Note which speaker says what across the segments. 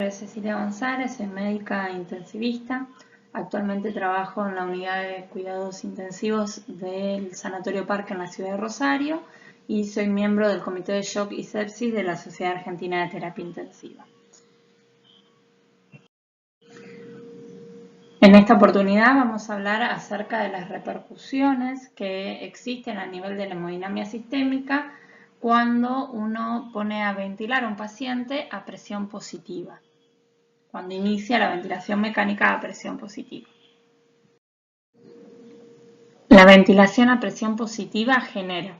Speaker 1: es Cecilia González, soy médica intensivista. Actualmente trabajo en la unidad de cuidados intensivos del Sanatorio Parque en la ciudad de Rosario y soy miembro del Comité de Shock y Sepsis de la Sociedad Argentina de Terapia Intensiva. En esta oportunidad vamos a hablar acerca de las repercusiones que existen a nivel de la hemodinamia sistémica cuando uno pone a ventilar a un paciente a presión positiva, cuando inicia la ventilación mecánica a presión positiva. La ventilación a presión positiva genera,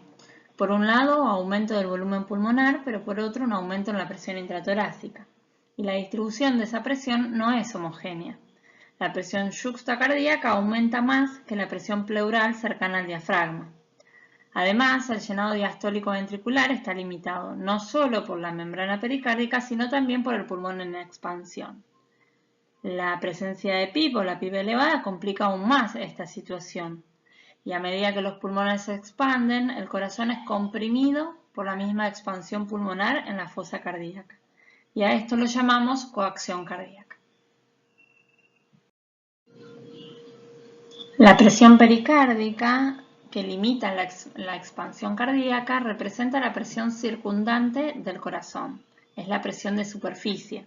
Speaker 1: por un lado, aumento del volumen pulmonar, pero por otro, un aumento en la presión intratorácica. Y la distribución de esa presión no es homogénea. La presión yuxtacardíaca aumenta más que la presión pleural cercana al diafragma. Además, el llenado diastólico ventricular está limitado no solo por la membrana pericárdica, sino también por el pulmón en expansión. La presencia de PIP o la PIP elevada complica aún más esta situación. Y a medida que los pulmones se expanden, el corazón es comprimido por la misma expansión pulmonar en la fosa cardíaca. Y a esto lo llamamos coacción cardíaca. La presión pericárdica, que limita la expansión cardíaca, representa la presión circundante del corazón. Es la presión de superficie.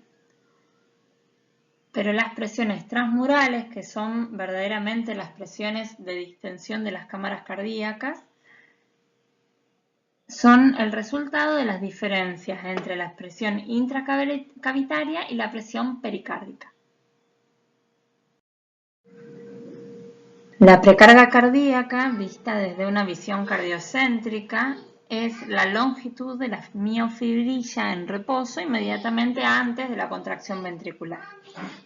Speaker 1: Pero las presiones transmurales, que son verdaderamente las presiones de distensión de las cámaras cardíacas, son el resultado de las diferencias entre la presión intracavitaria y la presión pericárdica. La precarga cardíaca, vista desde una visión cardiocéntrica, es la longitud de la miofibrilla en reposo inmediatamente antes de la contracción ventricular.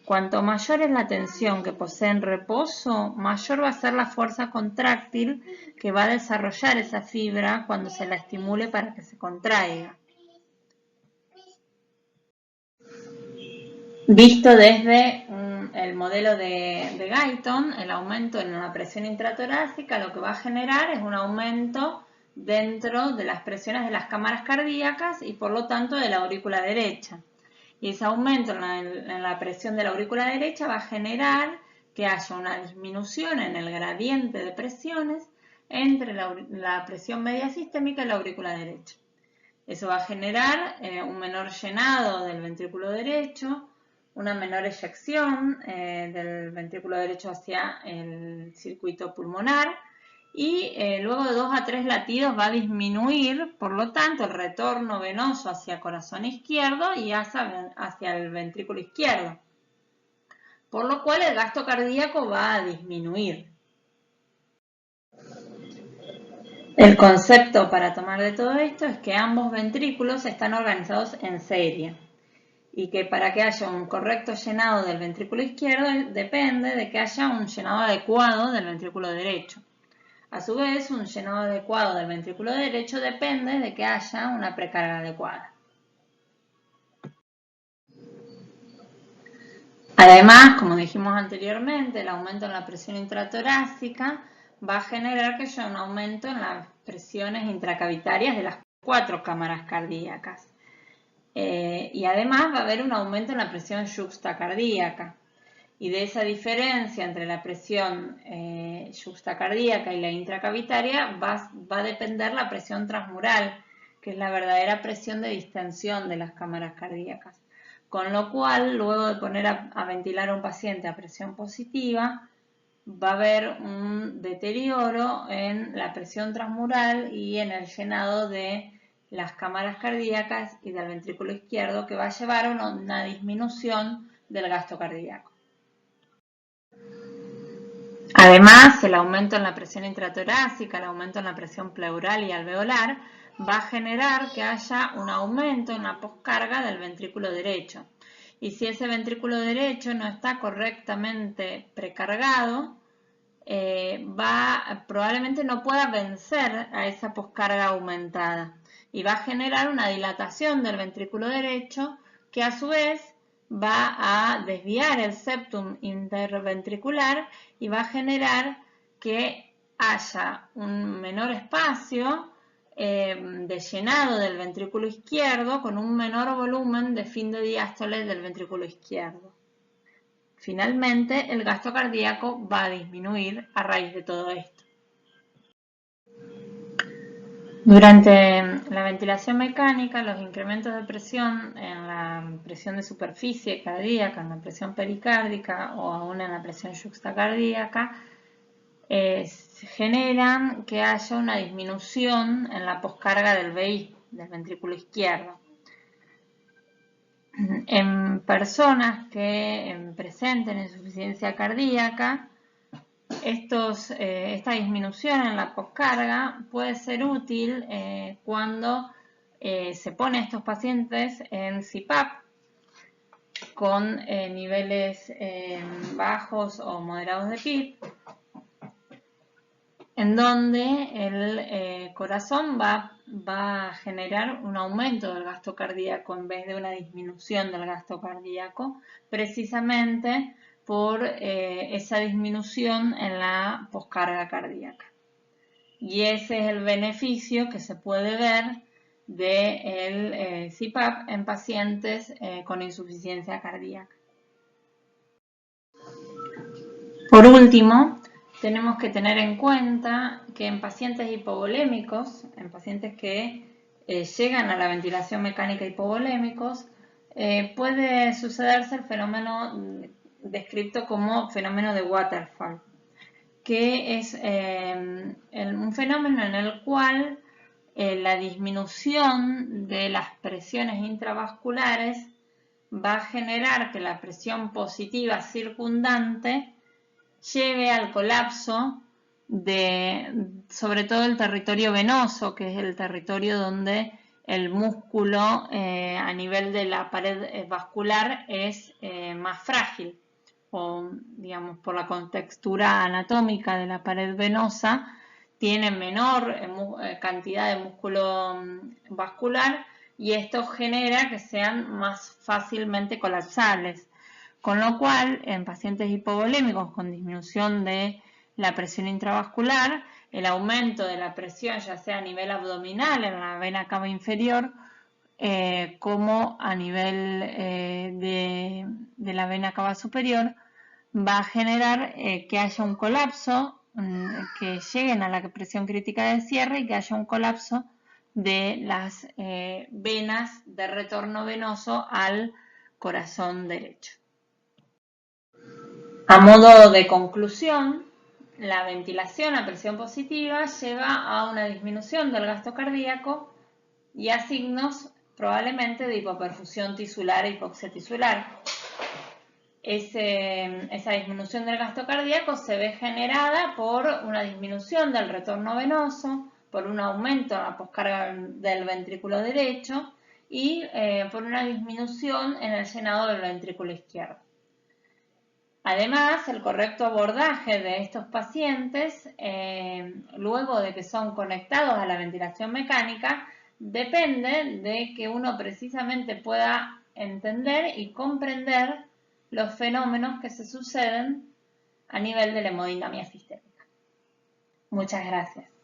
Speaker 1: Cuanto mayor es la tensión que posee en reposo, mayor va a ser la fuerza contráctil que va a desarrollar esa fibra cuando se la estimule para que se contraiga. Visto desde el modelo de Guyton, el aumento en la presión intratorácica lo que va a generar es un aumento dentro de las presiones de las cámaras cardíacas y por lo tanto de la aurícula derecha. Y ese aumento en la presión de la aurícula derecha va a generar que haya una disminución en el gradiente de presiones entre la presión media sistémica y la aurícula derecha. Eso va a generar un menor llenado del ventrículo derecho, una menor eyección del ventrículo derecho hacia el circuito pulmonar y luego de 2 a 3 latidos va a disminuir, por lo tanto, el retorno venoso hacia el corazón izquierdo y hacia el ventrículo izquierdo, por lo cual el gasto cardíaco va a disminuir. El concepto para tomar de todo esto es que ambos ventrículos están organizados en serie y que para que haya un correcto llenado del ventrículo izquierdo depende de que haya un llenado adecuado del ventrículo derecho. A su vez, un llenado adecuado del ventrículo derecho depende de que haya una precarga adecuada. Además, como dijimos anteriormente, el aumento en la presión intratorácica va a generar que haya un aumento en las presiones intracavitarias de las 4 cámaras cardíacas. Y además va a haber un aumento en la presión yuxtacardíaca. Y de esa diferencia entre la presión yuxtacardíaca y la intracavitaria va a depender la presión transmural, que es la verdadera presión de distensión de las cámaras cardíacas. Con lo cual, luego de poner a ventilar a un paciente a presión positiva, va a haber un deterioro en la presión transmural y en el llenado de las cámaras cardíacas y del ventrículo izquierdo, que va a llevar a una disminución del gasto cardíaco. Además, el aumento en la presión intratorácica, el aumento en la presión pleural y alveolar va a generar que haya un aumento en la poscarga del ventrículo derecho. Y si ese ventrículo derecho no está correctamente precargado, probablemente no pueda vencer a esa poscarga aumentada y va a generar una dilatación del ventrículo derecho que a su vez va a desviar el septum interventricular y va a generar que haya un menor espacio de llenado del ventrículo izquierdo con un menor volumen de fin de diástole del ventrículo izquierdo. Finalmente, el gasto cardíaco va a disminuir a raíz de todo esto. Durante la ventilación mecánica, los incrementos de presión en la presión de superficie cardíaca, en la presión pericárdica o aún en la presión yuxtacardíaca, generan que haya una disminución en la poscarga del VI, del ventrículo izquierdo. En personas que presenten insuficiencia cardíaca, esta disminución en la poscarga puede ser útil cuando se pone a estos pacientes en CPAP con niveles bajos o moderados de PIB, en donde el corazón va a generar un aumento del gasto cardíaco en vez de una disminución del gasto cardíaco, precisamente por esa disminución en la poscarga cardíaca. Y ese es el beneficio que se puede ver del CPAP en pacientes con insuficiencia cardíaca. Por último, tenemos que tener en cuenta que en pacientes hipovolémicos, en pacientes que llegan a la ventilación mecánica hipovolémicos, puede sucederse el fenómeno descrito como fenómeno de Waterfall, que es un fenómeno en el cual la disminución de las presiones intravasculares va a generar que la presión positiva circundante lleve al colapso de, sobre todo, el territorio venoso, que es el territorio donde el músculo a nivel de la pared vascular es más frágil, o digamos por la contextura anatómica de la pared venosa, tiene menor cantidad de músculo vascular y esto genera que sean más fácilmente colapsables. Con lo cual, en pacientes hipovolémicos con disminución de la presión intravascular, el aumento de la presión, ya sea a nivel abdominal en la vena cava inferior, como a nivel de la vena cava superior, va a generar que haya un colapso, que lleguen a la presión crítica de cierre y que haya un colapso de las venas de retorno venoso al corazón derecho. A modo de conclusión, la ventilación a presión positiva lleva a una disminución del gasto cardíaco y a signos probablemente de hipoperfusión tisular e hipoxia tisular. Esa disminución del gasto cardíaco se ve generada por una disminución del retorno venoso, por un aumento en la poscarga del ventrículo derecho y por una disminución en el llenado del ventrículo izquierdo. Además, el correcto abordaje de estos pacientes, luego de que son conectados a la ventilación mecánica, depende de que uno precisamente pueda entender y comprender los fenómenos que se suceden a nivel de la hemodinamia sistémica. Muchas gracias.